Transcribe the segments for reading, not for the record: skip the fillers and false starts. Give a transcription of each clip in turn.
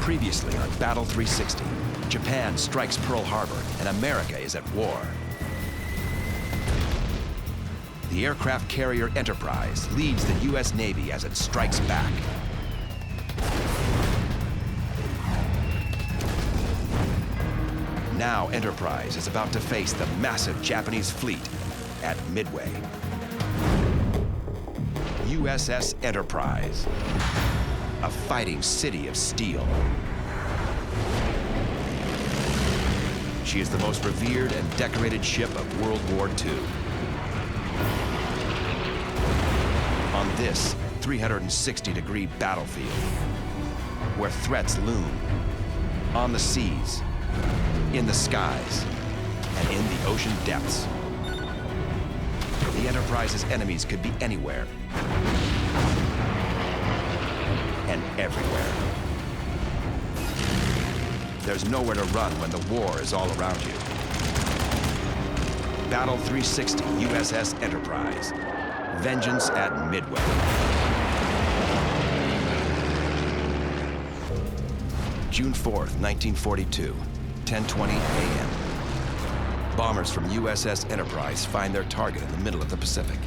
Previously on Battle 360, Japan strikes Pearl Harbor and America is at war. The aircraft carrier Enterprise leads the U.S. Navy as it strikes back. Now Enterprise is about to face the massive Japanese fleet at Midway. USS Enterprise, a fighting city of steel. She is the most revered and decorated ship of World War II. On this 360-degree battlefield, where threats loom, on the seas, in the skies, and in the ocean depths, the Enterprise's enemies could be anywhere and everywhere. There's nowhere to run when the war is all around you. Battle 360 USS Enterprise. Vengeance at Midway. June 4th, 1942, 10:20 a.m. Bombers from USS Enterprise find their target in the middle of the Pacific.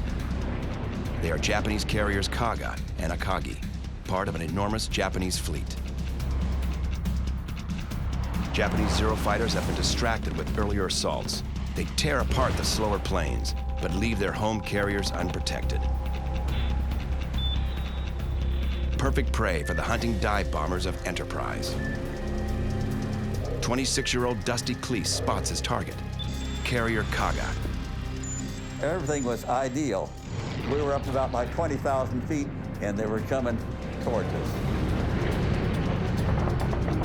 They are Japanese carriers Kaga and Akagi, part of an enormous Japanese fleet. Japanese Zero fighters have been distracted with earlier assaults. They tear apart the slower planes, but leave their home carriers unprotected. Perfect prey for the hunting dive bombers of Enterprise. 26-year-old Dusty Cleese spots his target, carrier Kaga. Everything was ideal. We were up about like 20,000 feet, and they were coming towards us.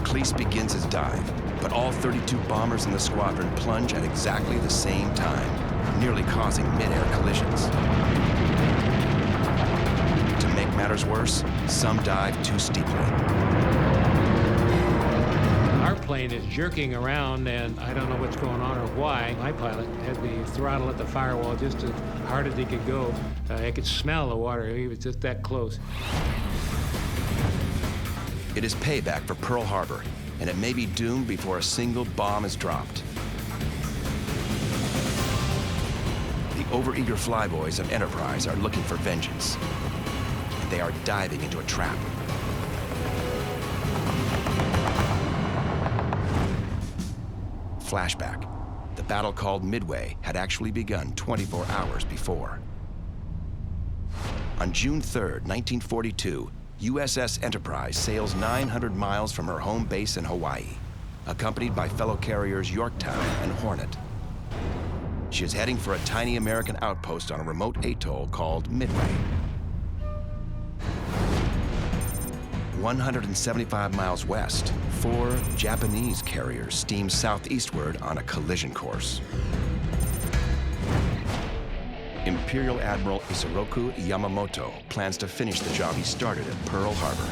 Cleese begins his dive, but all 32 bombers in the squadron plunge at exactly the same time, nearly causing mid-air collisions. To make matters worse, some dive too steeply. Our plane is jerking around, and I don't know what's going on or why. My pilot had the throttle at the firewall just as hard as he could go. I could smell the water. He was just that close. It is payback for Pearl Harbor, and it may be doomed before a single bomb is dropped. The overeager flyboys of Enterprise are looking for vengeance. They are diving into a trap. Flashback. The battle called Midway had actually begun 24 hours before. On June 3rd, 1942, USS Enterprise sails 900 miles from her home base in Hawaii, accompanied by fellow carriers Yorktown and Hornet. She is heading for a tiny American outpost on a remote atoll called Midway. 175 miles west, 4 Japanese carriers steam southeastward on a collision course. Imperial Admiral Isoroku Yamamoto plans to finish the job he started at Pearl Harbor.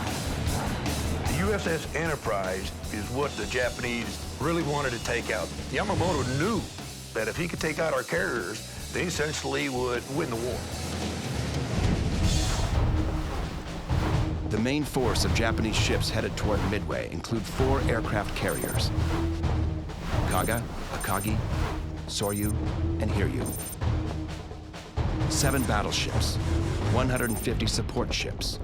The USS Enterprise is what the Japanese really wanted to take out. Yamamoto knew that if he could take out our carriers, they essentially would win the war. The main force of Japanese ships headed toward Midway include 4 aircraft carriers: Kaga, Akagi, Soryu, and Hiryu. 7 battleships, 150 support ships,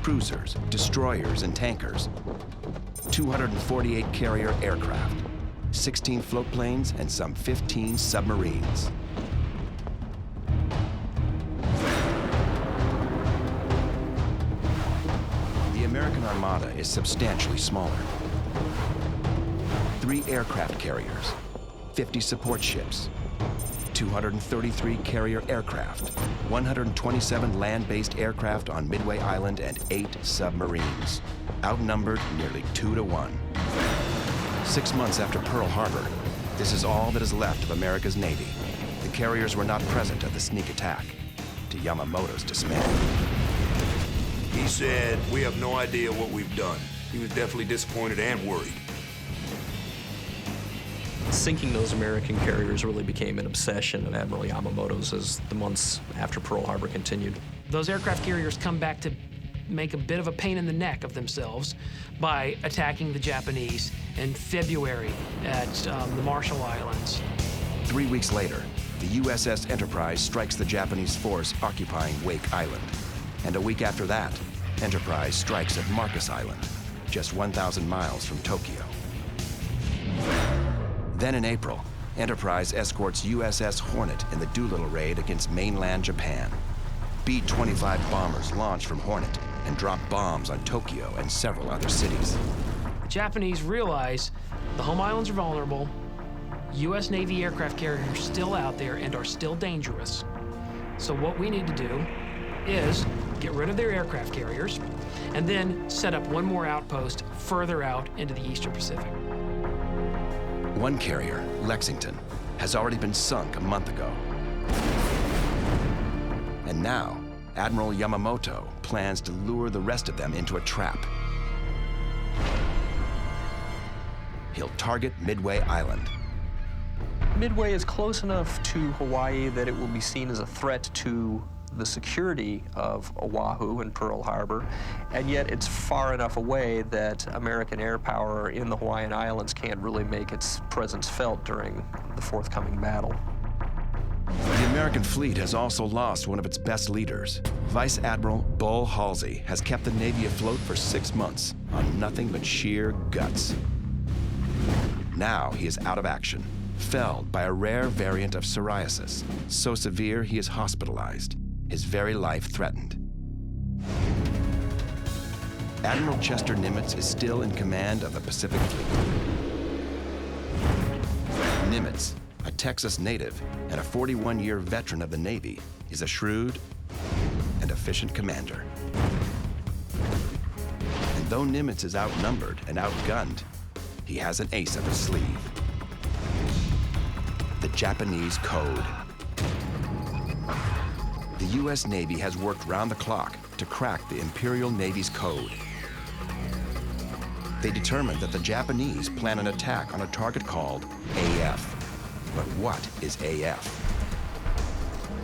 cruisers, destroyers, and tankers, 248 carrier aircraft, 16 float planes, and some 15 submarines. The American Armada is substantially smaller. 3 aircraft carriers, 50 support ships, 233 carrier aircraft, 127 land-based aircraft on Midway Island, and 8 submarines, outnumbered nearly 2 to 1. 6 months after Pearl Harbor, this is all that is left of America's Navy. The carriers were not present at the sneak attack, to Yamamoto's dismay. He said, "We have no idea what we've done." He was definitely disappointed and worried. Sinking those American carriers really became an obsession of Admiral Yamamoto's as the months after Pearl Harbor continued. Those aircraft carriers come back to make a bit of a pain in the neck of themselves by attacking the Japanese in February at the Marshall Islands. 3 weeks later, the USS Enterprise strikes the Japanese force occupying Wake Island. And a week after that, Enterprise strikes at Marcus Island, just 1,000 miles from Tokyo. Then in April, Enterprise escorts USS Hornet in the Doolittle raid against mainland Japan. B-25 bombers launch from Hornet and drop bombs on Tokyo and several other cities. The Japanese realize the home islands are vulnerable, U.S. Navy aircraft carriers are still out there and are still dangerous. So what we need to do is get rid of their aircraft carriers and then set up one more outpost further out into the Eastern Pacific. One carrier, Lexington, has already been sunk a month ago. And now, Admiral Yamamoto plans to lure the rest of them into a trap. He'll target Midway Island. Midway is close enough to Hawaii that it will be seen as a threat to the security of Oahu and Pearl Harbor, and yet it's far enough away that American air power in the Hawaiian Islands can't really make its presence felt during the forthcoming battle. The American fleet has also lost one of its best leaders. Vice Admiral Bull Halsey has kept the Navy afloat for 6 months on nothing but sheer guts. Now he is out of action, felled by a rare variant of psoriasis, so severe he is hospitalized, his very life threatened. Admiral Chester Nimitz is still in command of the Pacific Fleet. Nimitz, a Texas native and a 41-year veteran of the Navy, is a shrewd and efficient commander. And though Nimitz is outnumbered and outgunned, he has an ace up his sleeve: the Japanese Code. The U.S. Navy has worked round the clock to crack the Imperial Navy's code. They determined that the Japanese plan an attack on a target called AF. But what is AF?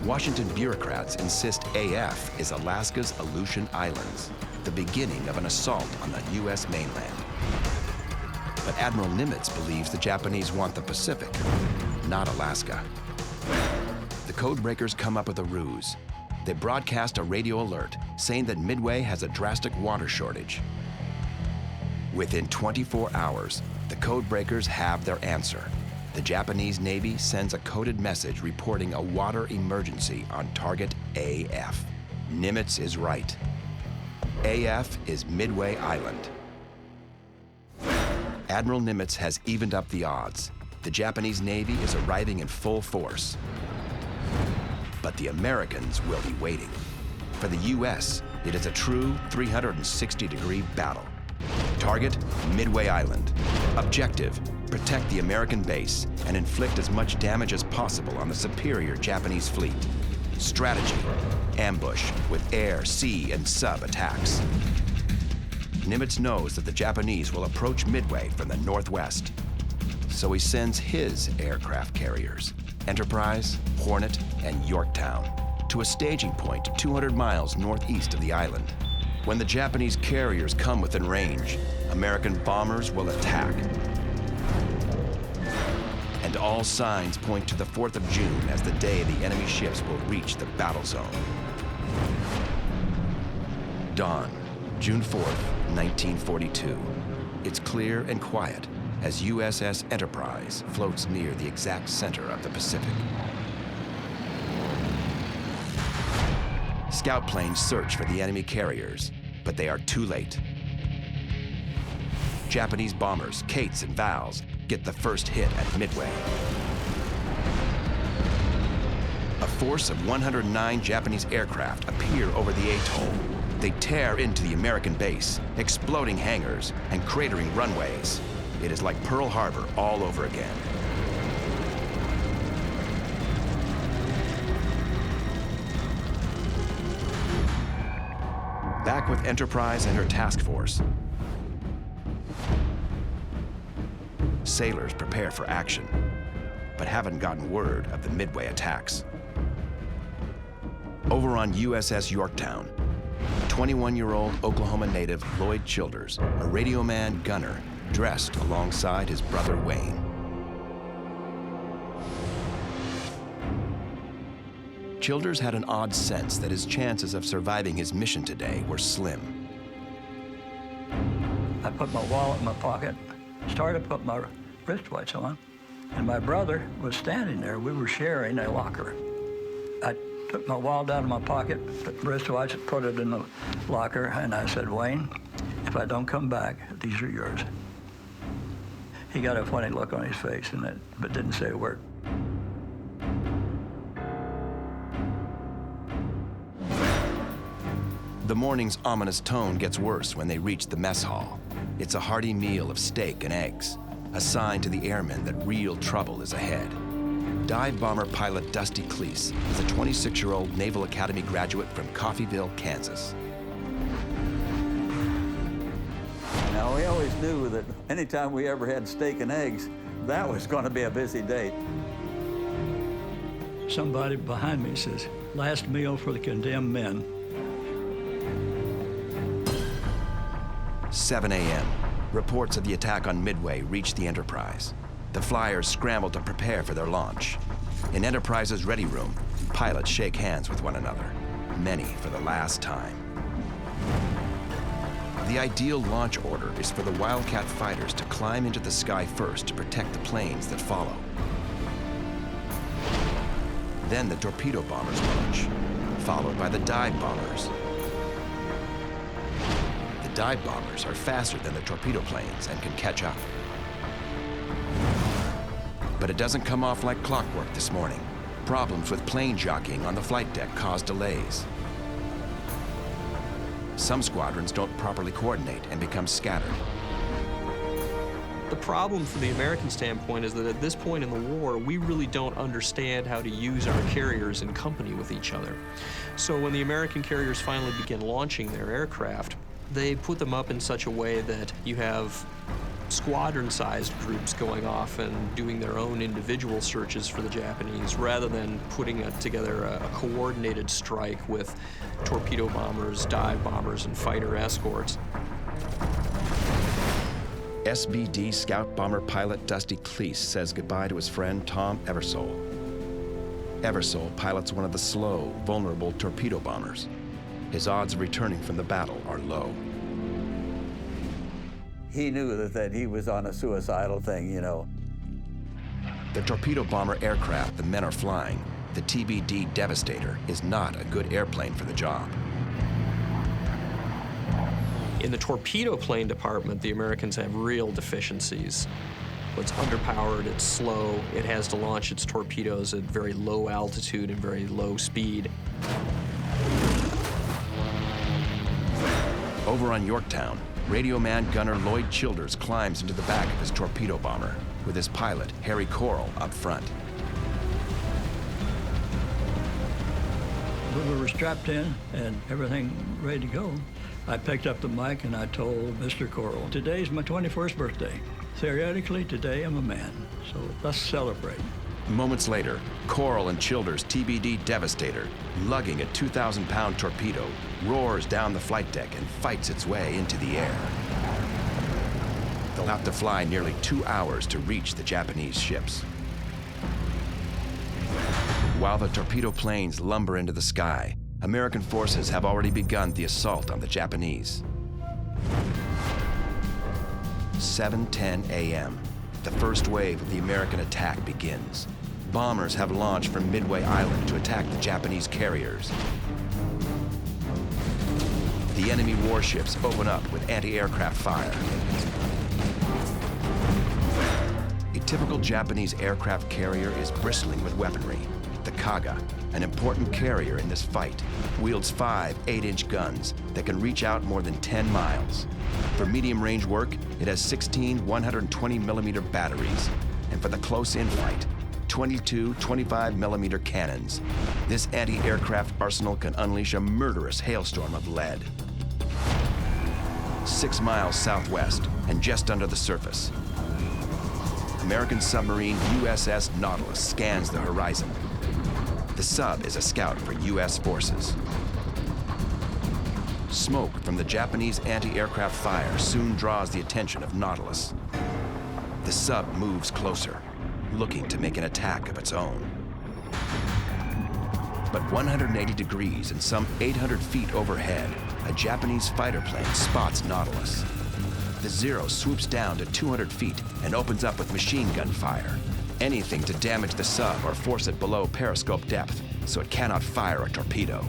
Washington bureaucrats insist AF is Alaska's Aleutian Islands, the beginning of an assault on the U.S. mainland. But Admiral Nimitz believes the Japanese want the Pacific, not Alaska. The codebreakers come up with a ruse. They broadcast a radio alert saying that Midway has a drastic water shortage. Within 24 hours, the codebreakers have their answer. The Japanese Navy sends a coded message reporting a water emergency on target AF. Nimitz is right. AF is Midway Island. Admiral Nimitz has evened up the odds. The Japanese Navy is arriving in full force. But the Americans will be waiting. For the U.S., it is a true 360-degree battle. Target, Midway Island. Objective, protect the American base and inflict as much damage as possible on the superior Japanese fleet. Strategy, ambush with air, sea, and sub attacks. Nimitz knows that the Japanese will approach Midway from the northwest. So he sends his aircraft carriers, Enterprise, Hornet, and Yorktown, to a staging point 200 miles northeast of the island. When the Japanese carriers come within range, American bombers will attack. And all signs point to the 4th of June as the day the enemy ships will reach the battle zone. Dawn, June 4th, 1942. It's clear and quiet as USS Enterprise floats near the exact center of the Pacific. Scout planes search for the enemy carriers, but they are too late. Japanese bombers, Kates and Vals, get the first hit at Midway. A force of 109 Japanese aircraft appear over the atoll. They tear into the American base, exploding hangars and cratering runways. It is like Pearl Harbor all over again. Back with Enterprise and her task force, sailors prepare for action, but haven't gotten word of the Midway attacks. Over on USS Yorktown, 21-year-old Oklahoma native Lloyd Childers, a radio man gunner, dressed alongside his brother Wayne. Childers had an odd sense that his chances of surviving his mission today were slim. I put my wallet in my pocket, started putting my wristwatch on, and my brother was standing there. We were sharing a locker. I took my wallet out of my pocket, put the wristwatch, put it in the locker, and I said, Wayne, if I don't come back, these are yours. He got a funny look on his face, but didn't say a word. The morning's ominous tone gets worse when they reach the mess hall. It's a hearty meal of steak and eggs, a sign to the airmen that real trouble is ahead. Dive bomber pilot Dusty Cleese is a 26-year-old Naval Academy graduate from Coffeyville, Kansas. Now, we always knew that anytime we ever had steak and eggs, that was going to be a busy day. Somebody behind me says, last meal for the condemned men. 7 a.m. Reports of the attack on Midway reach the Enterprise. The flyers scramble to prepare for their launch. In Enterprise's ready room, pilots shake hands with one another, many for the last time. The ideal launch order is for the Wildcat fighters to climb into the sky first to protect the planes that follow. Then the torpedo bombers launch, followed by the dive bombers. The dive bombers are faster than the torpedo planes and can catch up. But it doesn't come off like clockwork this morning. Problems with plane jockeying on the flight deck cause delays. Some squadrons don't properly coordinate and become scattered. The problem from the American standpoint is that at this point in the war, we really don't understand how to use our carriers in company with each other. So when the American carriers finally begin launching their aircraft, they put them up in such a way that you have squadron-sized groups going off and doing their own individual searches for the Japanese rather than putting together a coordinated strike with torpedo bombers, dive bombers, and fighter escorts. SBD scout bomber pilot Dusty Cleese says goodbye to his friend Tom Eversole. Eversole pilots one of the slow, vulnerable torpedo bombers. His odds of returning from the battle are low. He knew that he was on a suicidal thing, you know. The torpedo bomber aircraft the men are flying, the TBD Devastator, is not a good airplane for the job. In the torpedo plane department, the Americans have real deficiencies. It's underpowered, it's slow, it has to launch its torpedoes at very low altitude and very low speed. Over on Yorktown, radio man gunner Lloyd Childers climbs into the back of his torpedo bomber, with his pilot, Harry Coral, up front. When we were strapped in and everything ready to go, I picked up the mic and I told Mr. Coral, today's my 21st birthday. Theoretically, today I'm a man, so let's celebrate. Moments later, Coral and Childers' TBD Devastator, lugging a 2,000-pound torpedo, roars down the flight deck and fights its way into the air. They'll have to fly nearly 2 hours to reach the Japanese ships. While the torpedo planes lumber into the sky, American forces have already begun the assault on the Japanese. 7:10 a.m. The first wave of the American attack begins. Bombers have launched from Midway Island to attack the Japanese carriers. The enemy warships open up with anti-aircraft fire. A typical Japanese aircraft carrier is bristling with weaponry. The Kaga, an important carrier in this fight, wields 5 8-inch guns that can reach out more than 10 miles. For medium-range work, it has 16 120-millimeter batteries, and for the close-in fight, 22 25-millimeter cannons. This anti-aircraft arsenal can unleash a murderous hailstorm of lead. 6 miles southwest and just under the surface, American submarine USS Nautilus scans the horizon. The sub is a scout for U.S. forces. Smoke from the Japanese anti-aircraft fire soon draws the attention of Nautilus. The sub moves closer, looking to make an attack of its own. But 180 degrees and some 800 feet overhead, a Japanese fighter plane spots Nautilus. The Zero swoops down to 200 feet and opens up with machine gun fire. Anything to damage the sub or force it below periscope depth so it cannot fire a torpedo.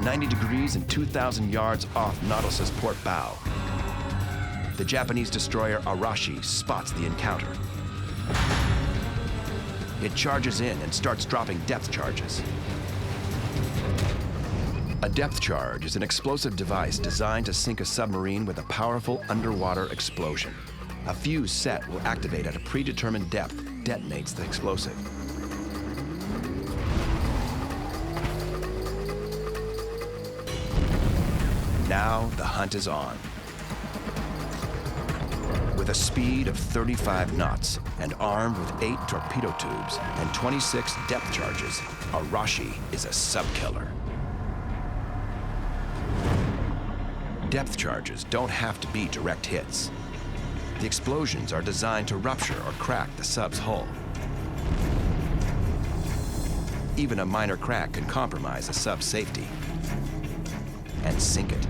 90 degrees and 2,000 yards off Nautilus's port bow. The Japanese destroyer Arashi spots the encounter. It charges in and starts dropping depth charges. A depth charge is an explosive device designed to sink a submarine with a powerful underwater explosion. A fuse set will activate at a predetermined depth, detonates the explosive. Now the hunt is on. With a speed of 35 knots and armed with 8 torpedo tubes and 26 depth charges, Arashi is a sub-killer. Depth charges don't have to be direct hits. The explosions are designed to rupture or crack the sub's hull. Even a minor crack can compromise a sub's safety and sink it.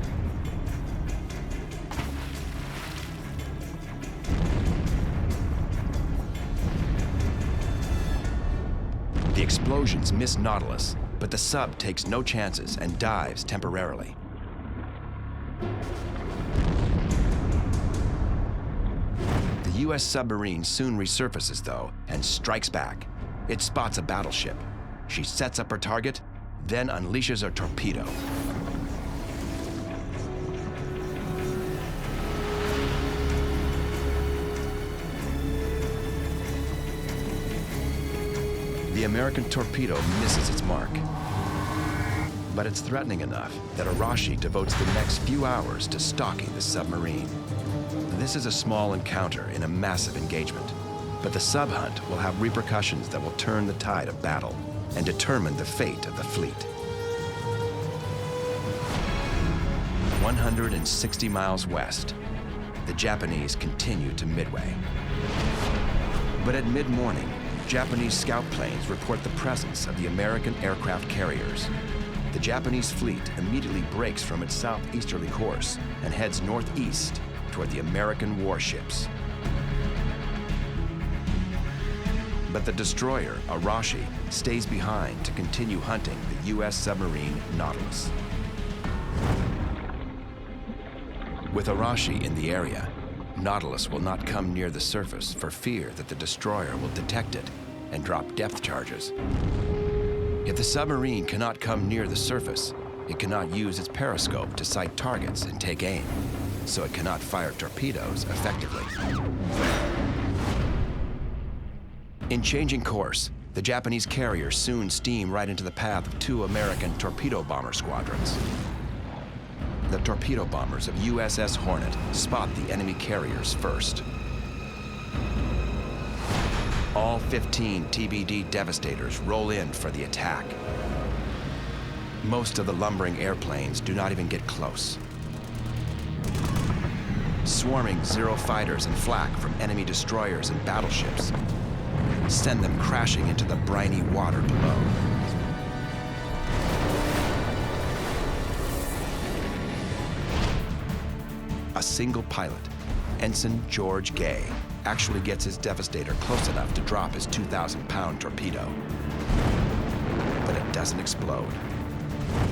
The explosions miss Nautilus, but the sub takes no chances and dives temporarily. The U.S. submarine soon resurfaces, though, and strikes back. It spots a battleship. She sets up her target, then unleashes a torpedo. The American torpedo misses its mark. But it's threatening enough that Arashi devotes the next few hours to stalking the submarine. This is a small encounter in a massive engagement, but the sub hunt will have repercussions that will turn the tide of battle and determine the fate of the fleet. 160 miles west, the Japanese continue to Midway. But at mid-morning, Japanese scout planes report the presence of the American aircraft carriers. The Japanese fleet immediately breaks from its southeasterly course and heads northeast toward the American warships. But the destroyer, Arashi, stays behind to continue hunting the U.S. submarine Nautilus. With Arashi in the area, Nautilus will not come near the surface for fear that the destroyer will detect it and drop depth charges. If the submarine cannot come near the surface, it cannot use its periscope to sight targets and take aim, so it cannot fire torpedoes effectively. In changing course, the Japanese carriers soon steam right into the path of 2 American torpedo bomber squadrons. The torpedo bombers of USS Hornet spot the enemy carriers first. All 15 TBD Devastators roll in for the attack. Most of the lumbering airplanes do not even get close. Swarming Zero fighters and flak from enemy destroyers and battleships send them crashing into the briny water below. A single pilot, Ensign George Gay, actually gets his Devastator close enough to drop his 2,000-pound torpedo. But it doesn't explode.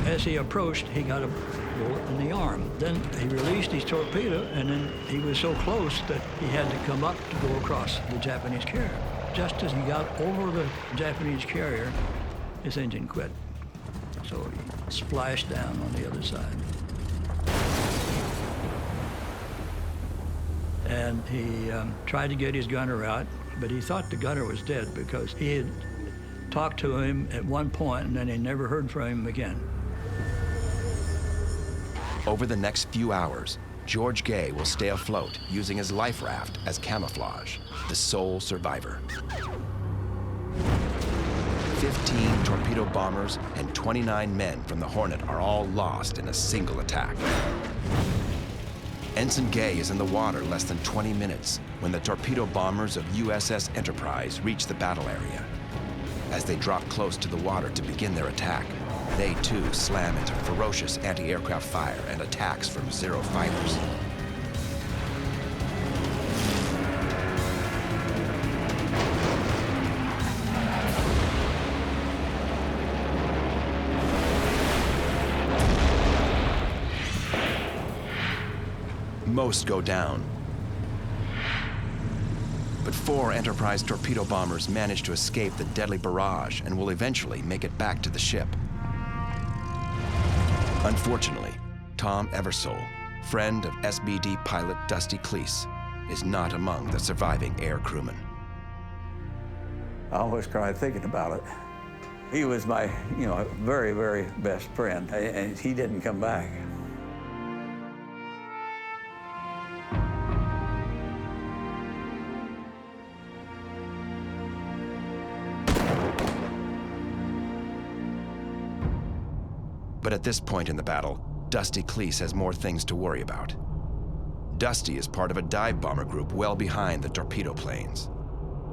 As he approached, he got a bullet in the arm. Then he released his torpedo, and then he was so close that he had to come up to go across the Japanese carrier. Just as he got over the Japanese carrier, his engine quit. So he splashed down on the other side. And he tried to get his gunner out, but he thought the gunner was dead because he had talked to him at one point and then he never heard from him again. Over the next few hours, George Gay will stay afloat using his life raft as camouflage, the sole survivor. 15 torpedo bombers and 29 men from the Hornet are all lost in a single attack. Ensign Gay is in the water less than 20 minutes when the torpedo bombers of USS Enterprise reach the battle area. As they drop close to the water to begin their attack, they too slam into ferocious anti-aircraft fire and attacks from Zero fighters. Most go down. But 4 Enterprise torpedo bombers manage to escape the deadly barrage and will eventually make it back to the ship. Unfortunately, Tom Eversole, friend of SBD pilot Dusty Cleese, is not among the surviving air crewmen. I always cry thinking about it. He was my, very, very best friend, and he didn't come back. But at this point in the battle, Dusty Cleese has more things to worry about. Dusty is part of a dive bomber group well behind the torpedo planes.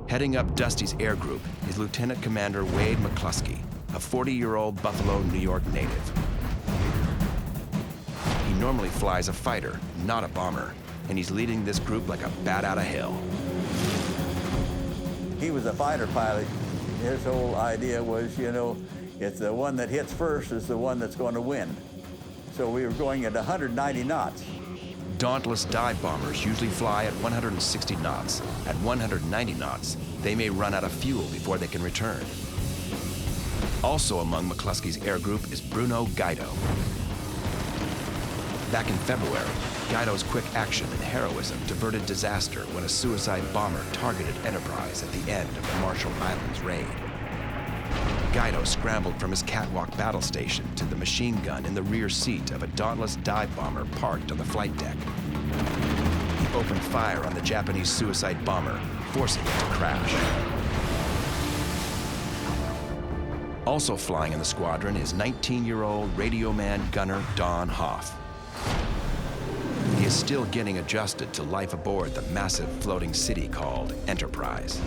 Heading up Dusty's air group is Lieutenant Commander Wade McCluskey, a 40-year-old Buffalo, New York native. He normally flies a fighter, not a bomber, and he's leading this group like a bat out of hell. He was a fighter pilot. His whole idea was, it's the one that hits first is the one that's going to win. So we were going at 190 knots. Dauntless dive bombers usually fly at 160 knots. At 190 knots, they may run out of fuel before they can return. Also among McCluskey's air group is Bruno Guido. Back in February, Guido's quick action and heroism diverted disaster when a suicide bomber targeted Enterprise at the end of the Marshall Islands raid. Guido scrambled from his catwalk battle station to the machine gun in the rear seat of a dauntless dive bomber parked on the flight deck. He opened fire on the Japanese suicide bomber, forcing it to crash. Also flying in the squadron is 19-year-old radio man gunner Don Hoff. He is still getting adjusted to life aboard the massive floating city called Enterprise.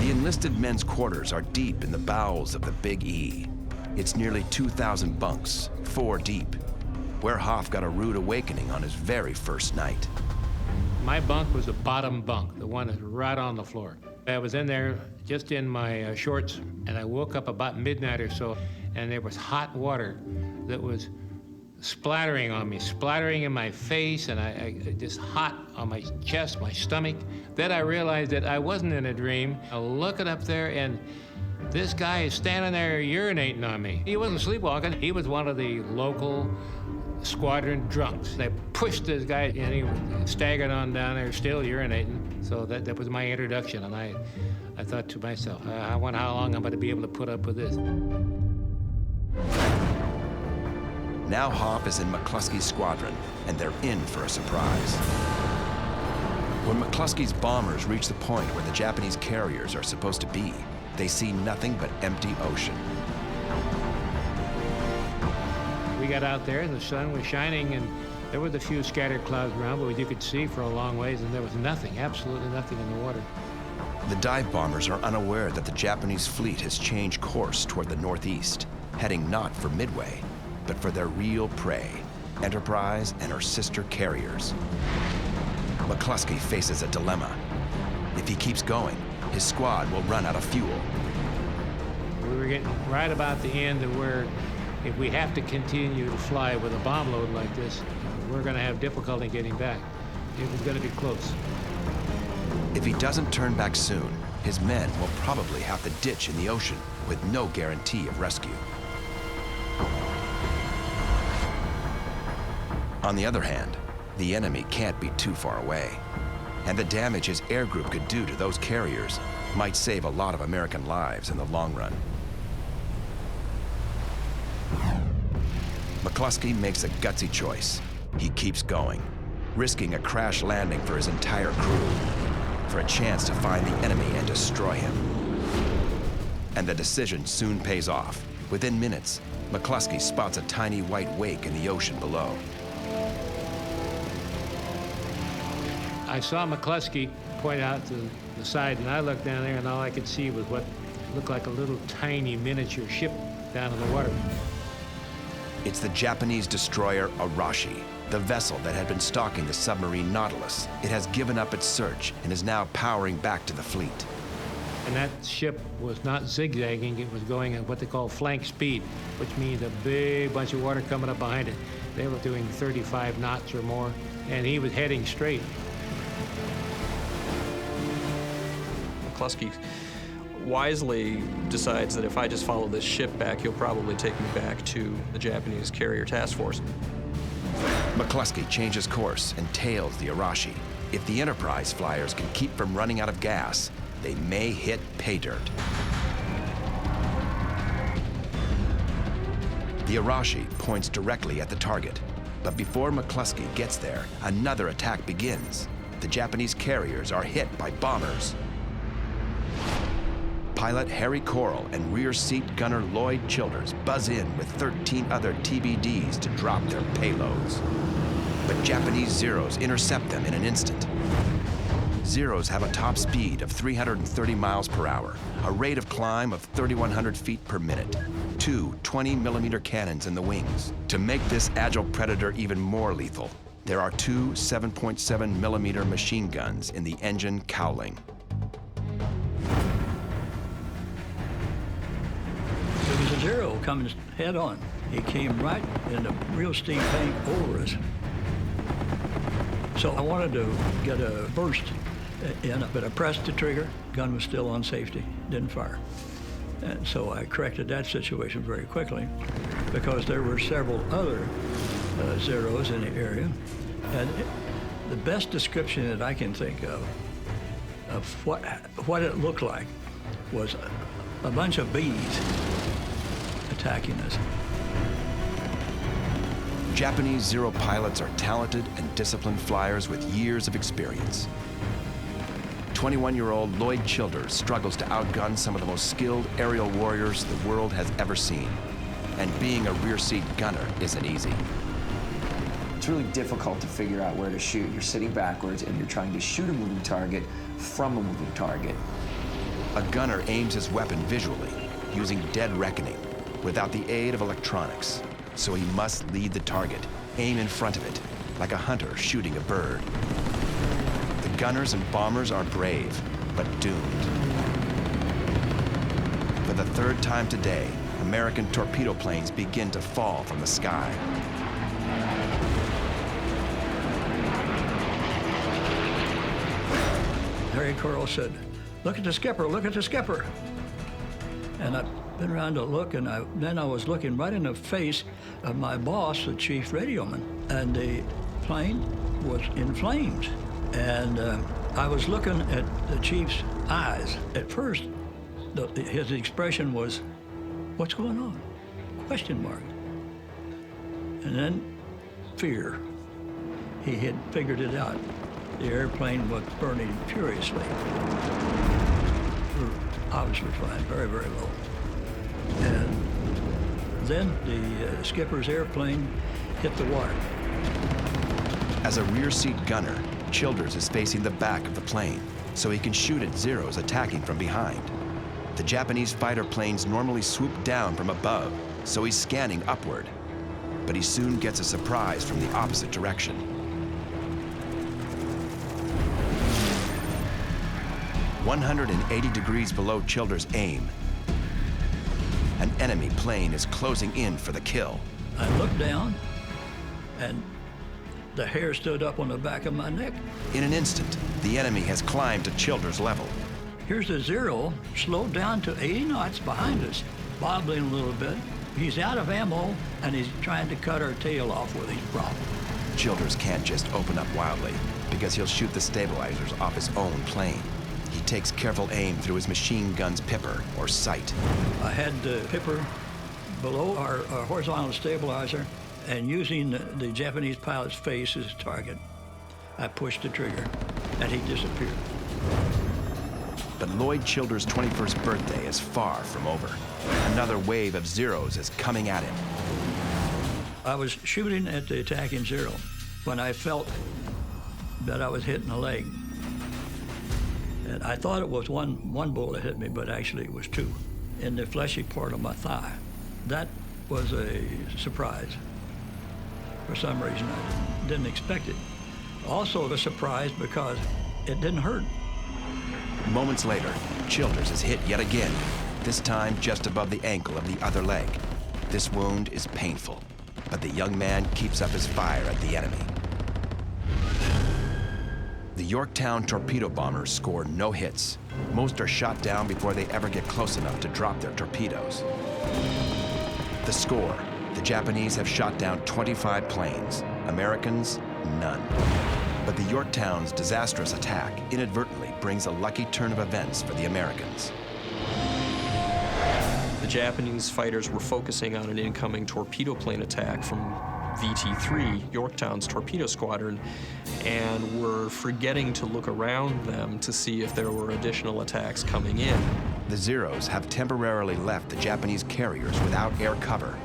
The enlisted men's quarters are deep in the bowels of the Big E. It's nearly 2,000 bunks, 4 deep, where Hoff got a rude awakening on his very first night. My bunk was the bottom bunk, the one that's right on the floor. I was in there just in my shorts, and I woke up about midnight or so, and there was hot water that was splattering on me, splattering in my face, and I just hot on my chest, my stomach. Then I realized that I wasn't in a dream. I look up there, and this guy is standing there urinating on me. He wasn't sleepwalking. He was one of the local squadron drunks. They pushed this guy, and he staggered on down there, still urinating. So that was my introduction, and I thought to myself, I wonder how long I'm going to be able to put up with this. Now Hoff is in McCluskey's squadron, and they're in for a surprise. When McCluskey's bombers reach the point where the Japanese carriers are supposed to be, they see nothing but empty ocean. We got out there, and the sun was shining, and there was a few scattered clouds around, but you could see for a long ways, and there was nothing, absolutely nothing in the water. The dive bombers are unaware that the Japanese fleet has changed course toward the northeast, heading not for Midway, but for their real prey, Enterprise and her sister carriers. McCluskey faces a dilemma. If he keeps going, his squad will run out of fuel. We were getting right about the end of where if we have to continue to fly with a bomb load like this, we're going to have difficulty getting back. It was going to be close. If he doesn't turn back soon, his men will probably have to ditch in the ocean with no guarantee of rescue. On the other hand, the enemy can't be too far away, and the damage his air group could do to those carriers might save a lot of American lives in the long run. McCluskey makes a gutsy choice. He keeps going, risking a crash landing for his entire crew, for a chance to find the enemy and destroy him. And the decision soon pays off. Within minutes, McCluskey spots a tiny white wake in the ocean below. I saw McCluskey point out to the side, and I looked down there, and all I could see was what looked like a little tiny miniature ship down in the water. It's the Japanese destroyer Arashi, the vessel that had been stalking the submarine Nautilus. It has given up its search and is now powering back to the fleet. And that ship was not zigzagging, it was going at what they call flank speed, which means a big bunch of water coming up behind it. They were doing 35 knots or more, and he was heading straight. McCluskey wisely decides that if I just follow this ship back, he'll probably take me back to the Japanese carrier task force. McCluskey changes course and tails the Arashi. If the Enterprise flyers can keep from running out of gas, they may hit pay dirt. The Arashi points directly at the target, but before McCluskey gets there, another attack begins. The Japanese carriers are hit by bombers. Pilot Harry Coral and rear seat gunner Lloyd Childers buzz in with 13 other TBDs to drop their payloads. But Japanese Zeros intercept them in an instant. Zeros have a top speed of 330 miles per hour, a rate of climb of 3,100 feet per minute, two 20-millimeter cannons in the wings. To make this agile predator even more lethal, there are two 7.7-millimeter machine guns in the engine cowling. There was a Zero coming head on. He came right in a real steep bank over us. So I wanted to get a burst in, but I pressed the trigger. Gun was still on safety, didn't fire. And so I corrected that situation very quickly because there were several other Zeros in the area. And the best description that I can think of what it looked like was a bunch of bees attacking us. Japanese Zero pilots are talented and disciplined flyers with years of experience. 21-year-old Lloyd Childers struggles to outgun some of the most skilled aerial warriors the world has ever seen. And being a rear seat gunner isn't easy. It's really difficult to figure out where to shoot. You're sitting backwards and you're trying to shoot a moving target from a moving target. A gunner aims his weapon visually, using dead reckoning, without the aid of electronics. So he must lead the target, aim in front of it, like a hunter shooting a bird. The gunners and bombers are brave, but doomed. For the third time today, American torpedo planes begin to fall from the sky. Harry Coral said, "Look at the skipper, look at the skipper." And I've been around to look, and then I was looking right in the face of my boss, the chief radioman, and the plane was in flames. And I was looking at the chief's eyes. At first, his expression was, "What's going on?" Question mark. And then fear. He had figured it out. The airplane was burning furiously. We were obviously flying very, very low. And then the skipper's airplane hit the water. As a rear seat gunner, Childers is facing the back of the plane, so he can shoot at Zeros attacking from behind. The Japanese fighter planes normally swoop down from above, so he's scanning upward. But he soon gets a surprise from the opposite direction. "180 degrees below Childers' aim, an enemy plane is closing in for the kill." I looked down, and the hair stood up on the back of my neck. In an instant, the enemy has climbed to Childers' level. Here's a Zero, slowed down to 80 knots behind us, bobbling a little bit. He's out of ammo, and he's trying to cut our tail off with his prop. Childers can't just open up wildly, because he'll shoot the stabilizers off his own plane. He takes careful aim through his machine gun's pipper, or sight. I had the pipper below our horizontal stabilizer, and using the Japanese pilot's face as a target, I pushed the trigger, and he disappeared. But Lloyd Childers' 21st birthday is far from over. Another wave of Zeros is coming at him. I was shooting at the attacking Zero when I felt that I was hitting a leg. And I thought it was one bullet hit me, but actually it was two in the fleshy part of my thigh. That was a surprise. For some reason, I didn't expect it. Also a surprise because it didn't hurt. Moments later, Childers is hit yet again, this time just above the ankle of the other leg. This wound is painful, but the young man keeps up his fire at the enemy. The Yorktown torpedo bombers score no hits. Most are shot down before they ever get close enough to drop their torpedoes. The score: the Japanese have shot down 25 planes, Americans, none. But the Yorktown's disastrous attack inadvertently brings a lucky turn of events for the Americans. The Japanese fighters were focusing on an incoming torpedo plane attack from VT-3, Yorktown's torpedo squadron, and were forgetting to look around them to see if there were additional attacks coming in. The Zeros have temporarily left the Japanese carriers without air cover.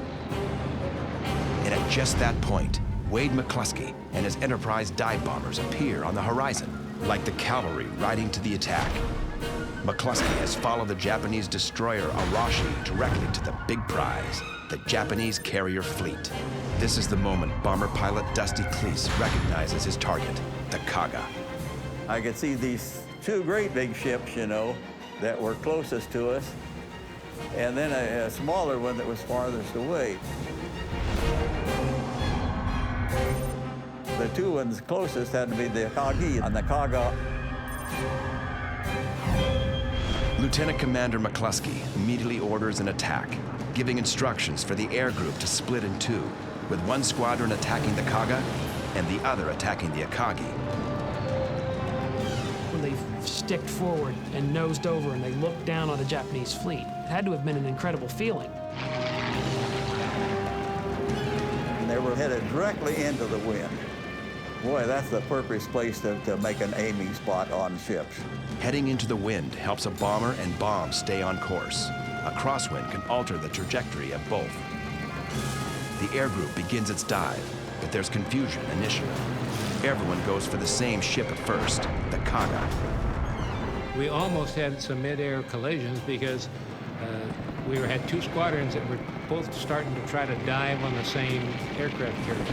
And at just that point, Wade McCluskey and his Enterprise dive bombers appear on the horizon, like the cavalry riding to the attack. McCluskey has followed the Japanese destroyer Arashi directly to the big prize, the Japanese carrier fleet. This is the moment bomber pilot Dusty Cleese recognizes his target, the Kaga. I could see these two great big ships, you know, that were closest to us, and then a smaller one that was farthest away. The two ones closest had to be the Akagi and the Kaga. Lieutenant Commander McCluskey immediately orders an attack, giving instructions for the air group to split in two, with one squadron attacking the Kaga and the other attacking the Akagi. When they sticked forward and nosed over and they looked down on the Japanese fleet, it had to have been an incredible feeling. And they were headed directly into the wind. Boy, that's the perfect place to make an aiming spot on ships. Heading into the wind helps a bomber and bomb stay on course. A crosswind can alter the trajectory of both. The air group begins its dive, but there's confusion initially. Everyone goes for the same ship at first, the Kaga. We almost had some mid-air collisions because we had two squadrons that were both starting to try to dive on the same aircraft carrier.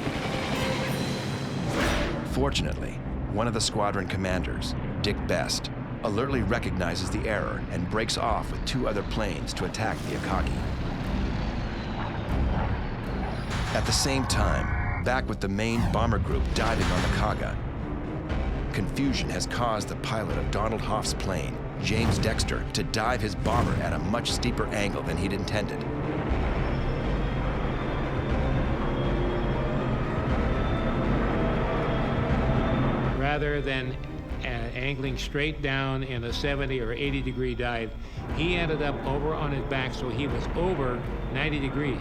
Fortunately, one of the squadron commanders, Dick Best, alertly recognizes the error and breaks off with two other planes to attack the Akagi. At the same time, back with the main bomber group diving on the Kaga, confusion has caused the pilot of Donald Hoff's plane, James Dexter, to dive his bomber at a much steeper angle than he'd intended. Rather than angling straight down in a 70 or 80 degree dive, he ended up over on his back, so he was over 90 degrees.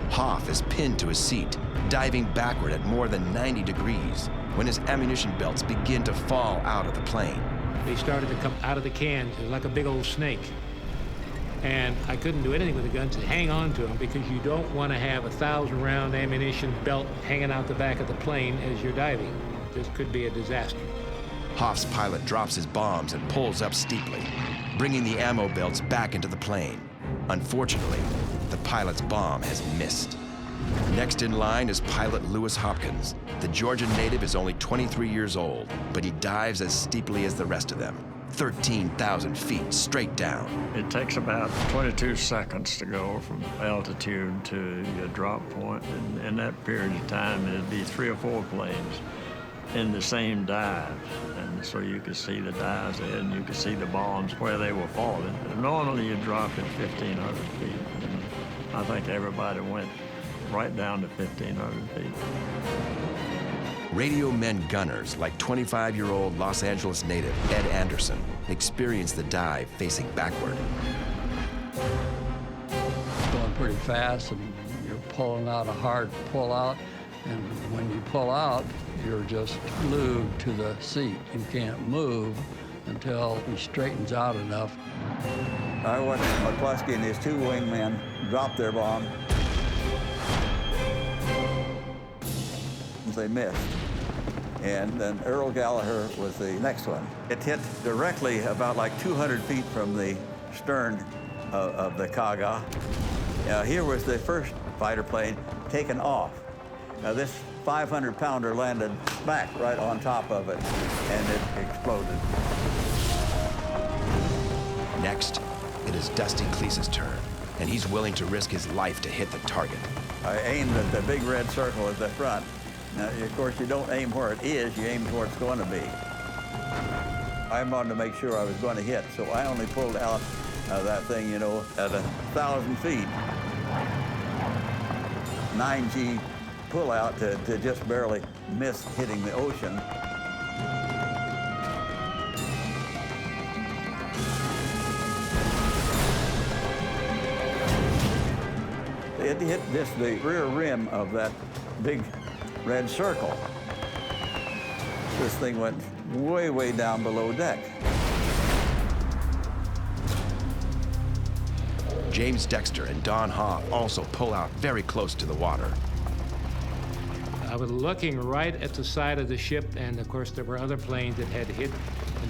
Hoff is pinned to his seat, diving backward at more than 90 degrees, when his ammunition belts begin to fall out of the plane. They started to come out of the can like a big old snake. And I couldn't do anything with the guns to hang on to them because you don't want to have a 1,000-round ammunition belt hanging out the back of the plane as you're diving. This could be a disaster. Hoff's pilot drops his bombs and pulls up steeply, bringing the ammo belts back into the plane. Unfortunately, the pilot's bomb has missed. Next in line is pilot Lewis Hopkins. The Georgian native is only 23 years old, but he dives as steeply as the rest of them, 13,000 feet straight down. It takes about 22 seconds to go from altitude to your drop point. And in that period of time, it'd be 3 or 4 planes in the same dive. And so you could see the dives ahead and you could see the bombs where they were falling. And normally you drop at 1,500 feet. And I think everybody went right down to 1,500 feet. Radio men gunners like 25-year-old Los Angeles native Ed Anderson experience the dive facing backward. Going pretty fast and you're pulling out a hard pull out, and when you pull out, you're just glued to the seat. You can't move until he straightens out enough. I watched McCluskey and his two wingmen drop their bomb. They missed. And then Earl Gallagher was the next one. It hit directly about like 200 feet from the stern of the Kaga. Here was the first fighter plane taken off. This 500-pounder landed smack right on top of it, and it exploded. Next, it is Dusty Cleese's turn, and he's willing to risk his life to hit the target. I aimed at the big red circle at the front. Now, of course, you don't aim where it is, you aim where it's going to be. I wanted to make sure I was going to hit, so I only pulled out that thing, you know, at 1,000 feet. 9G pull out to just barely miss hitting the ocean. It hit just the rear rim of that big red circle. This thing went way, way down below deck. James Dexter and Don Hoff also pull out very close to the water. I was looking right at the side of the ship, and of course there were other planes that had hit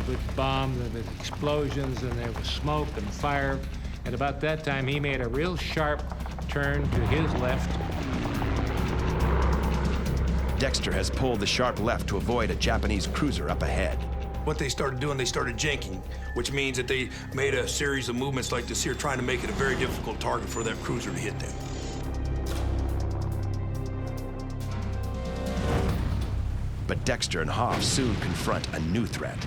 with bombs and with explosions, and there was smoke and fire. And about that time, he made a real sharp turn to his left. Dexter has pulled the sharp left to avoid a Japanese cruiser up ahead. What they started doing, they started jinking, which means that they made a series of movements like this here, trying to make it a very difficult target for that cruiser to hit them. But Dexter and Hoff soon confront a new threat.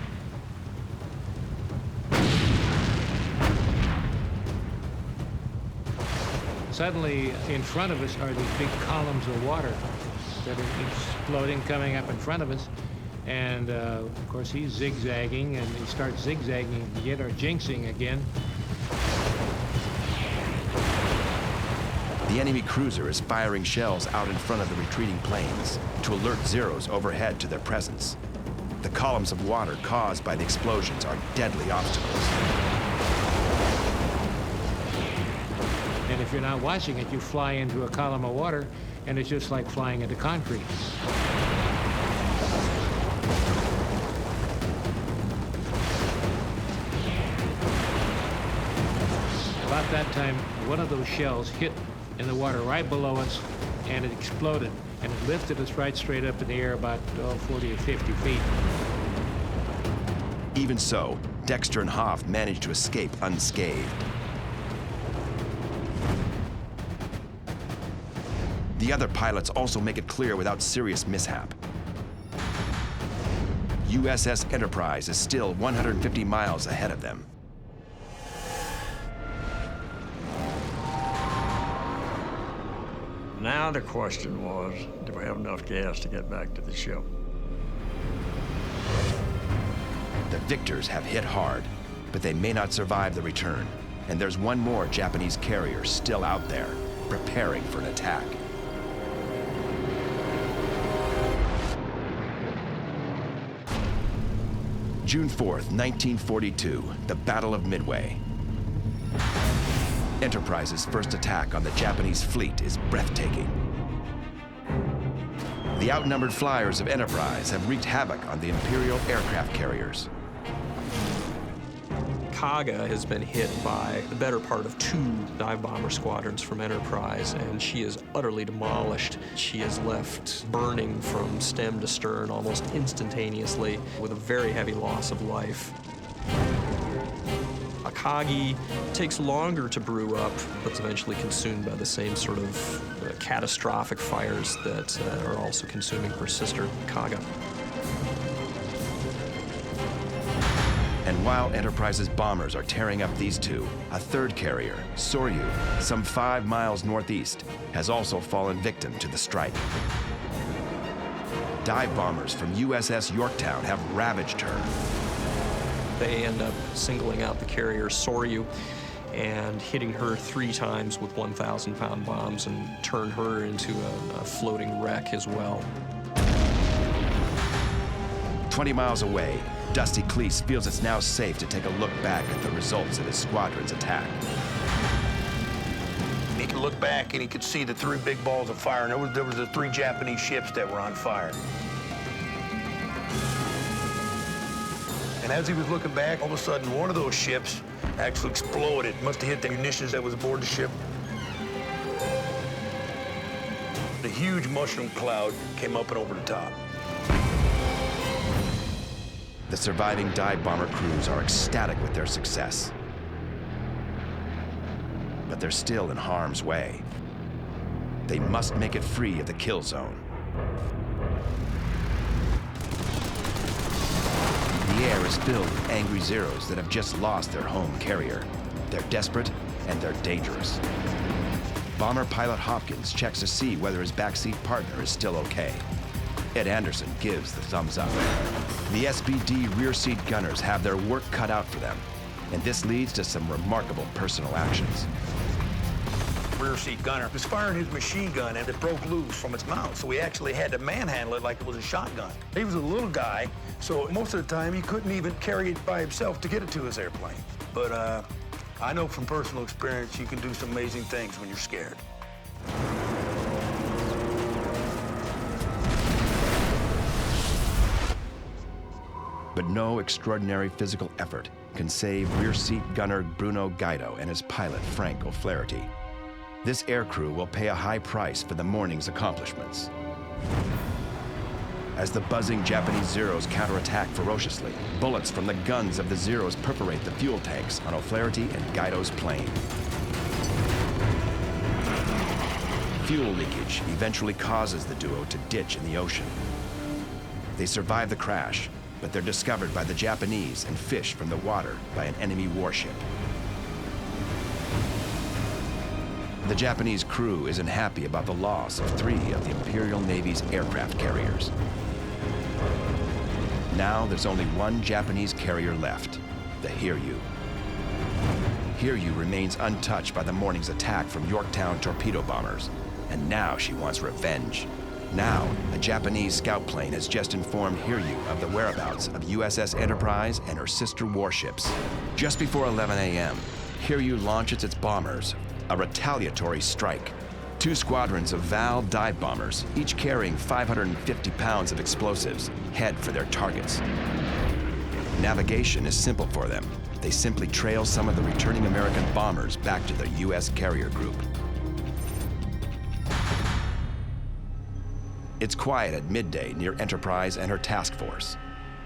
Suddenly, in front of us are these big columns of water that are exploding, coming up in front of us. And of course, he's zigzagging, and he starts zigzagging again, or jinxing again. The enemy cruiser is firing shells out in front of the retreating planes to alert Zeros overhead to their presence. The columns of water caused by the explosions are deadly obstacles. And if you're not watching it, you fly into a column of water, and it's just like flying into concrete. About that time, one of those shells hit in the water right below us, and it exploded, and it lifted us right straight up in the air about 40 or 50 feet. Even so, Dexter and Hoff managed to escape unscathed. The other pilots also make it clear without serious mishap. USS Enterprise is still 150 miles ahead of them. Now the question was, do we have enough gas to get back to the ship? The victors have hit hard, but they may not survive the return. And there's one more Japanese carrier still out there, preparing for an attack. June 4th, 1942, the Battle of Midway. Enterprise's first attack on the Japanese fleet is breathtaking. The outnumbered flyers of Enterprise have wreaked havoc on the Imperial aircraft carriers. Kaga has been hit by the better part of 2 dive bomber squadrons from Enterprise, and she is utterly demolished. She is left burning from stem to stern almost instantaneously with a very heavy loss of life. Akagi takes longer to brew up, but is eventually consumed by the same sort of catastrophic fires that are also consuming her sister, Kaga. And while Enterprise's bombers are tearing up these two, a third carrier, Soryu, some 5 miles northeast, has also fallen victim to the strike. Dive bombers from USS Yorktown have ravaged her. They end up singling out the carrier Soryu and hitting her 3 times with 1,000-pound bombs and turn her into a floating wreck as well. 20 miles away, Dusty Cleese feels it's now safe to take a look back at the results of his squadron's attack. He could look back and he could see the 3 big balls of fire, and there was the 3 Japanese ships that were on fire. And as he was looking back, all of a sudden, one of those ships actually exploded. It must have hit the munitions that was aboard the ship. The huge mushroom cloud came up and over the top. The surviving dive bomber crews are ecstatic with their success. But they're still in harm's way. They must make it free of the kill zone. The air is filled with angry Zeros that have just lost their home carrier. They're desperate and they're dangerous. Bomber pilot Hopkins checks to see whether his backseat partner is still okay. Ed Anderson gives the thumbs up. The SBD rear seat gunners have their work cut out for them, and this leads to some remarkable personal actions. Rear seat gunner was firing his machine gun and it broke loose from its mount, so we actually had to manhandle it like it was a shotgun. He was a little guy, so most of the time he couldn't even carry it by himself to get it to his airplane. But I know from personal experience you can do some amazing things when you're scared. But no extraordinary physical effort can save rear seat gunner Bruno Guido and his pilot Frank O'Flaherty. This aircrew will pay a high price for the morning's accomplishments. As the buzzing Japanese Zeros counterattack ferociously, bullets from the guns of the Zeros perforate the fuel tanks on O'Flaherty and Guido's plane. Fuel leakage eventually causes the duo to ditch in the ocean. They survive the crash, but they're discovered by the Japanese and fished from the water by an enemy warship. The Japanese crew isn't happy about the loss of 3 of the Imperial Navy's aircraft carriers. Now there's only one Japanese carrier left, the Hiryu. Hiryu remains untouched by the morning's attack from Yorktown torpedo bombers, and now she wants revenge. Now, a Japanese scout plane has just informed Hiryu of the whereabouts of USS Enterprise and her sister warships. Just before 11 a.m., Hiryu launches its bombers, a retaliatory strike. 2 squadrons of Val dive bombers, each carrying 550 pounds of explosives, head for their targets. Navigation is simple for them. They simply trail some of the returning American bombers back to their U.S. carrier group. It's quiet at midday near Enterprise and her task force.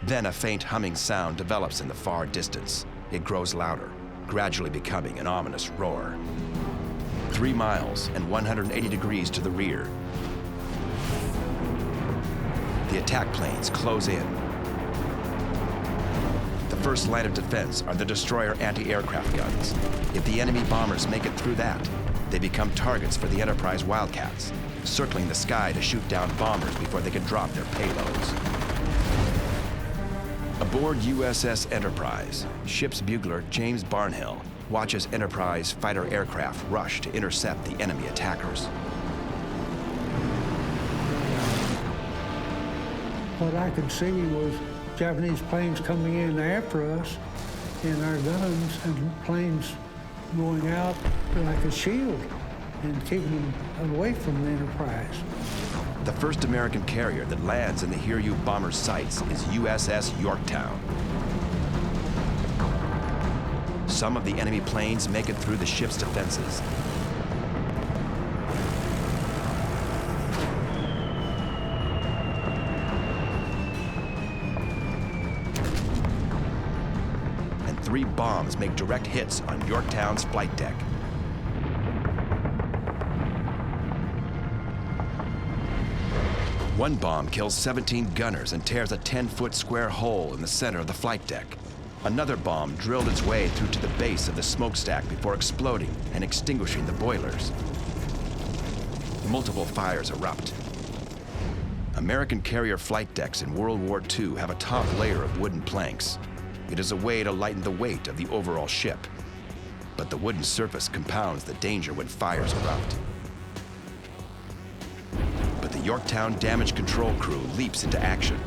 Then a faint humming sound develops in the far distance. It grows louder, gradually becoming an ominous roar. 3 miles and 180 degrees to the rear, the attack planes close in. The first line of defense are the destroyer anti-aircraft guns. If the enemy bombers make it through that, they become targets for the Enterprise Wildcats, circling the sky to shoot down bombers before they can drop their payloads. Aboard USS Enterprise, ship's bugler James Barnhill watches Enterprise fighter aircraft rush to intercept the enemy attackers. What I could see was Japanese planes coming in after us, and our guns and planes going out like a shield and keeping them away from the Enterprise. The first American carrier that lands in the Hiryu bomber's sights is USS Yorktown. Some of the enemy planes make it through the ship's defenses. And 3 bombs make direct hits on Yorktown's flight deck. One bomb kills 17 gunners and tears a 10-foot square hole in the center of the flight deck. Another bomb drilled its way through to the base of the smokestack before exploding and extinguishing the boilers. Multiple fires erupt. American carrier flight decks in World War II have a top layer of wooden planks. It is a way to lighten the weight of the overall ship. But the wooden surface compounds the danger when fires erupt. But the Yorktown damage control crew leaps into action.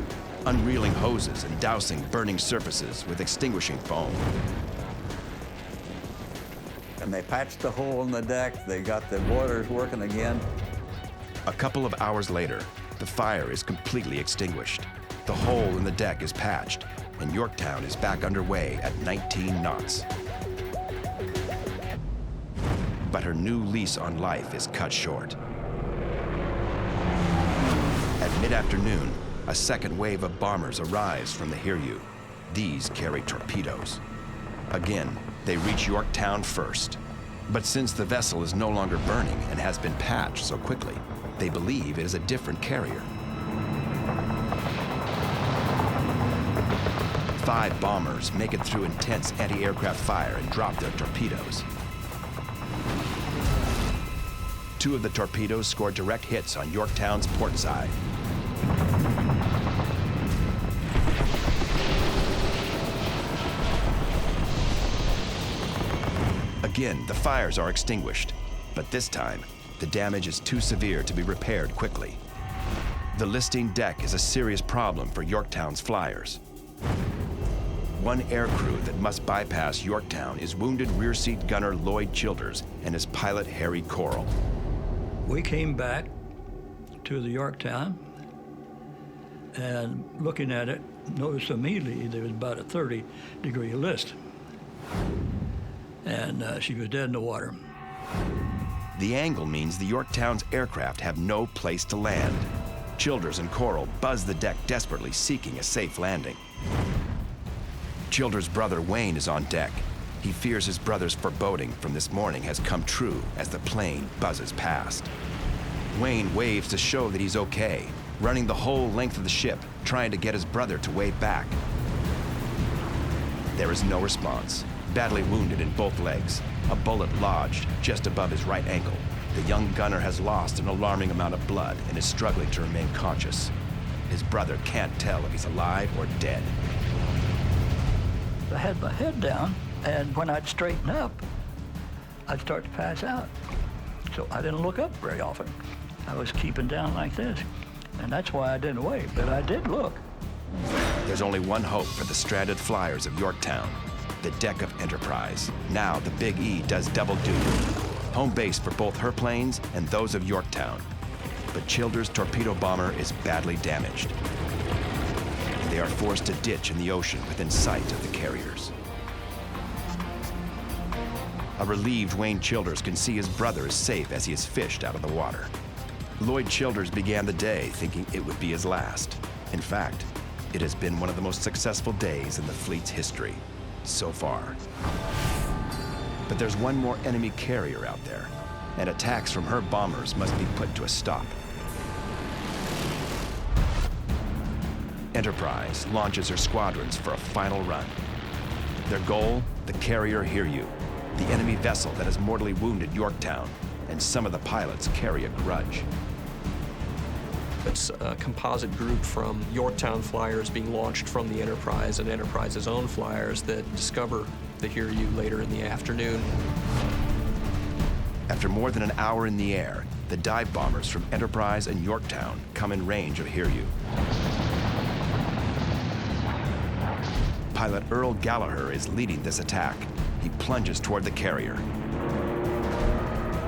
unreeling hoses and dousing burning surfaces with extinguishing foam. And they patched the hole in the deck. They got the boilers working again. A couple of hours later, the fire is completely extinguished. The hole in the deck is patched, and Yorktown is back underway at 19 knots. But her new lease on life is cut short. At mid-afternoon, a second wave of bombers arrives from the Hiryu. These carry torpedoes. Again, they reach Yorktown first. But since the vessel is no longer burning and has been patched so quickly, they believe it is a different carrier. 5 bombers make it through intense anti-aircraft fire and drop their torpedoes. 2 of the torpedoes score direct hits on Yorktown's port side. Again, the fires are extinguished, but this time, the damage is too severe to be repaired quickly. The listing deck is a serious problem for Yorktown's flyers. One aircrew that must bypass Yorktown is wounded rear seat gunner Lloyd Childers and his pilot Harry Corral. We came back to the Yorktown and looking at it, noticed immediately there was about a 30-degree list. And she was dead in the water. The angle means the Yorktown's aircraft have no place to land. Childers and Corral buzz the deck desperately, seeking a safe landing. Childers' brother Wayne is on deck. He fears his brother's foreboding from this morning has come true as the plane buzzes past. Wayne waves to show that he's okay, running the whole length of the ship, trying to get his brother to wave back. There is no response. Badly wounded in both legs, a bullet lodged just above his right ankle. The young gunner has lost an alarming amount of blood and is struggling to remain conscious. His brother can't tell if he's alive or dead. I had my head down, and when I'd straighten up, I'd start to pass out. So I didn't look up very often. I was keeping down like this, and that's why I didn't wave, but I did look. There's only one hope for the stranded flyers of Yorktown, the deck of Enterprise. Now the Big E does double duty, home base for both her planes and those of Yorktown. But Childers' torpedo bomber is badly damaged. They are forced to ditch in the ocean within sight of the carriers. A relieved Wayne Childers can see his brother is safe as he is fished out of the water. Lloyd Childers began the day thinking it would be his last. In fact, it has been one of the most successful days in the fleet's history so far. But there's one more enemy carrier out there, and attacks from her bombers must be put to a stop. Enterprise launches her squadrons for a final run. Their goal, the carrier Hiryu, the enemy vessel that has mortally wounded Yorktown, and some of the pilots carry a grudge. It's a composite group from Yorktown flyers being launched from the Enterprise and Enterprise's own flyers that discover the Hiryu later in the afternoon. After more than an hour in the air, the dive bombers from Enterprise and Yorktown come in range of Hiryu. Pilot Earl Gallagher is leading this attack. He plunges toward the carrier.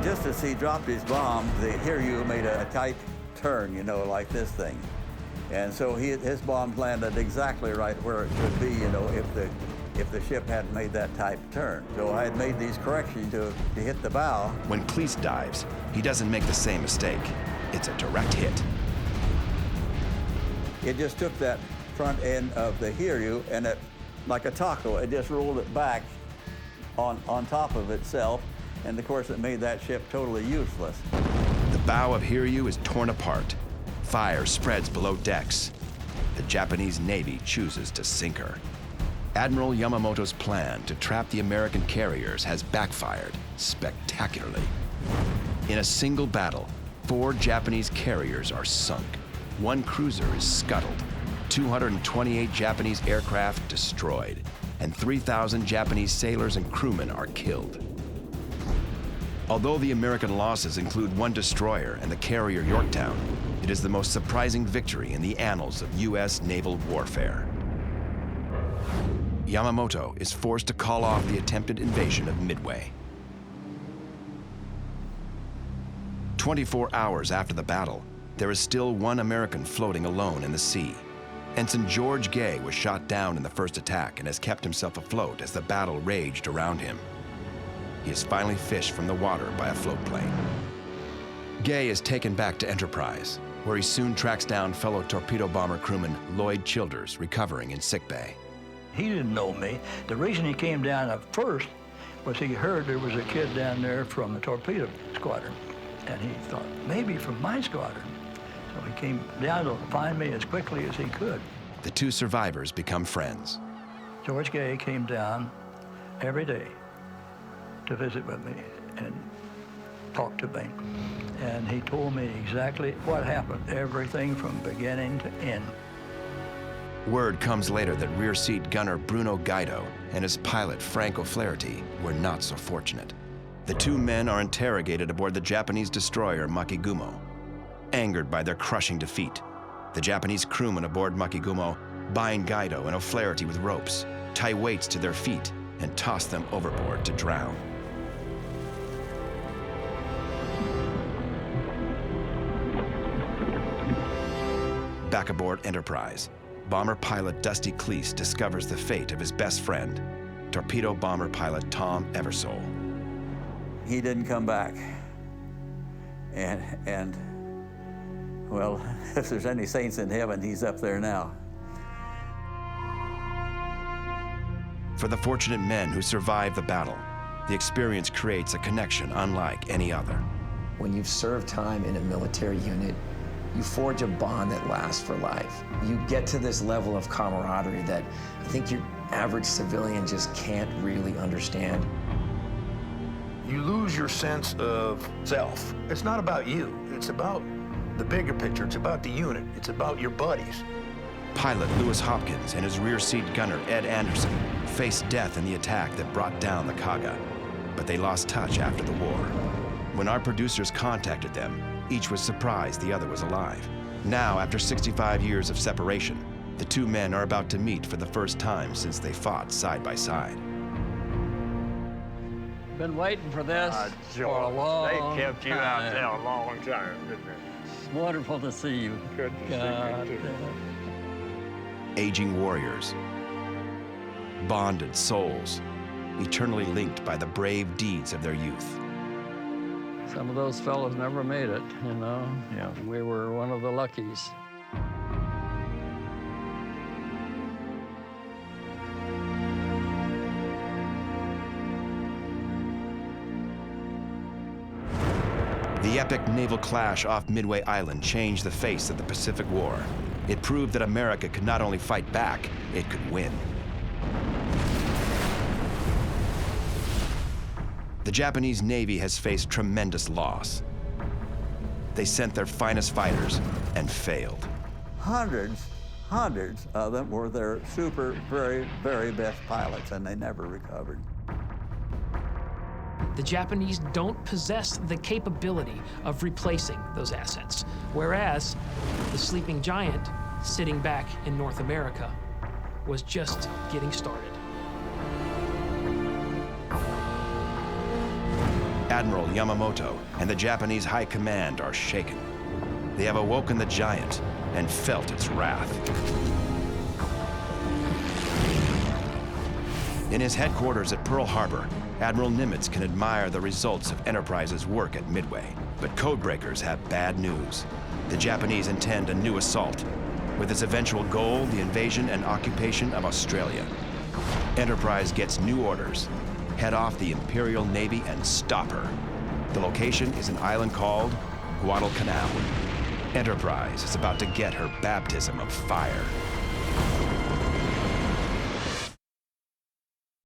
Just as he dropped his bomb, the Hiryu made a tight turn, you know, like this thing. And so his bombs landed exactly right where it should be, you know, if the ship hadn't made that tight turn. So I had made these corrections to hit the bow. When Cleese dives, he doesn't make the same mistake. It's a direct hit. It just took that front end of the Hiryu and it, like a taco, it just rolled it back on top of itself. And of course, it made that ship totally useless. The bow of Hiryu is torn apart. Fire spreads below decks. The Japanese Navy chooses to sink her. Admiral Yamamoto's plan to trap the American carriers has backfired spectacularly. In a single battle, 4 Japanese carriers are sunk. 1 cruiser is scuttled. 228 Japanese aircraft destroyed. And 3,000 Japanese sailors and crewmen are killed. Although the American losses include 1 destroyer and the carrier Yorktown, it It is the most surprising victory in the annals of U.S. naval warfare. Yamamoto is forced to call off the attempted invasion of Midway. 24 hours after the battle, there is still one American floating alone in the sea. Ensign George Gay was shot down in the first attack and has kept himself afloat as the battle raged around him. He is finally fished from the water by a float plane. Gay is taken back to Enterprise, where he soon tracks down fellow torpedo bomber crewman Lloyd Childers, recovering in sickbay. He didn't know me. The reason he came down at first was he heard there was a kid down there from the torpedo squadron. And he thought, maybe from my squadron. So he came down to find me as quickly as he could. The two survivors become friends. George Gay came down every day to visit with me and talk to me. And he told me exactly what happened, everything from beginning to end. Word comes later that rear seat gunner Bruno Gaido and his pilot Frank O'Flaherty were not so fortunate. The two men are interrogated aboard the Japanese destroyer Makigumo. Angered by their crushing defeat, the Japanese crewmen aboard Makigumo bind Gaido and O'Flaherty with ropes, tie weights to their feet, and toss them overboard to drown. Back aboard Enterprise, bomber pilot Dusty Cleese discovers the fate of his best friend, torpedo bomber pilot Tom Eversole. He didn't come back. And well, if there's any saints in heaven, he's up there now. For the fortunate men who survived the battle, the experience creates a connection unlike any other. When you've served time in a military unit, you forge a bond that lasts for life. You get to this level of camaraderie that I think your average civilian just can't really understand. You lose your sense of self. It's not about you. It's about the bigger picture. It's about the unit. It's about your buddies. Pilot Lewis Hopkins and his rear seat gunner Ed Anderson faced death in the attack that brought down the Kaga, but they lost touch after the war. When our producers contacted them, each was surprised the other was alive. Now, after 65 years of separation, the two men are about to meet for the first time since they fought side by side. Been waiting for this for a long time. They kept you out there a long time, didn't they? It's wonderful to see you. Good to see you, too. Aging warriors, bonded souls, eternally linked by the brave deeds of their youth. Some of those fellows never made it, you know? Yeah. We were one of the luckies. The epic naval clash off Midway Island changed the face of the Pacific War. It proved that America could not only fight back, it could win. The Japanese Navy has faced tremendous loss. They sent their finest fighters and failed. Hundreds of them were their very, very best pilots, and they never recovered. The Japanese don't possess the capability of replacing those assets, whereas the sleeping giant sitting back in North America was just getting started. Admiral Yamamoto and the Japanese High Command are shaken. They have awoken the giant and felt its wrath. In his headquarters at Pearl Harbor, Admiral Nimitz can admire the results of Enterprise's work at Midway. But codebreakers have bad news. The Japanese intend a new assault, with its eventual goal the invasion and occupation of Australia. Enterprise gets new orders. Head off the Imperial Navy and stop her. The location is an island called Guadalcanal. Enterprise is about to get her baptism of fire.